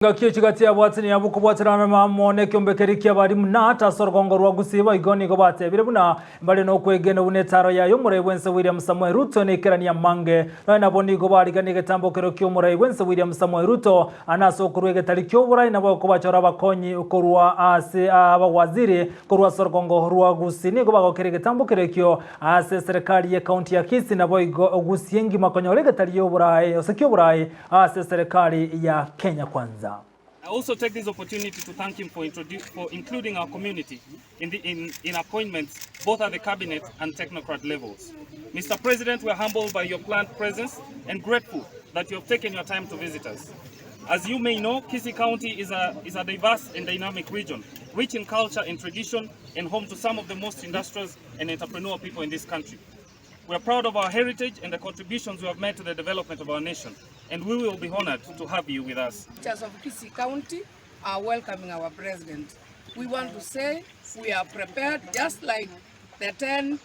Ngakio chigati ya bwatini ya buku bwatirana mamone kyombekeriki abari munata sorgongo rwa Gusii igoni go batebire buna mbale no kwegena unetaro yayo murebwense William Samuel Ruto nekerania mange na boni go bari ganige tambokero kyo murebwense William Samuel Ruto anaso kurwege talikyo burai na bako bachora bakonyi ukorwa ase abawaziri korwa sorgongo rwa Gusii ni go bagokerege tambokero kyo ase serikali ya county ya Kisii na boigo Gusii ngi makonyorege taliyo burai osekyo burai ase serikali ya Kenya Kwanza. I also take this opportunity to thank him for including our community in appointments both at the cabinet and technocrat levels. Mr. President, we are humbled by your planned presence and grateful that you have taken your time to visit us. As you may know, Kisii County is a diverse and dynamic region, rich in culture and tradition and home to some of the most industrious and entrepreneurial people in this country. We are proud of our heritage and the contributions we have made to the development of our nation, and we will be honored to have you with us. Teachers of Kisii County are welcoming our president. We want to say we are prepared, just like the 10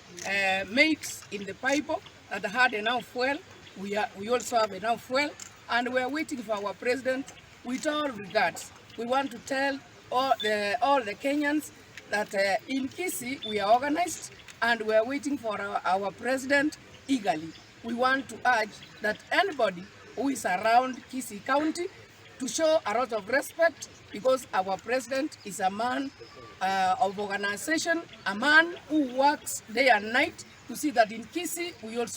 mates in the pipe that had enough fuel. We also have enough fuel, and we are waiting for our president with all regards. We want to tell all the Kenyans that in Kisii we are organized, and we are waiting for our president eagerly. We want to urge that anybody who is around Kisii County to show a lot of respect, because our president is a man of organization, a man who works day and night to see that in Kisii we also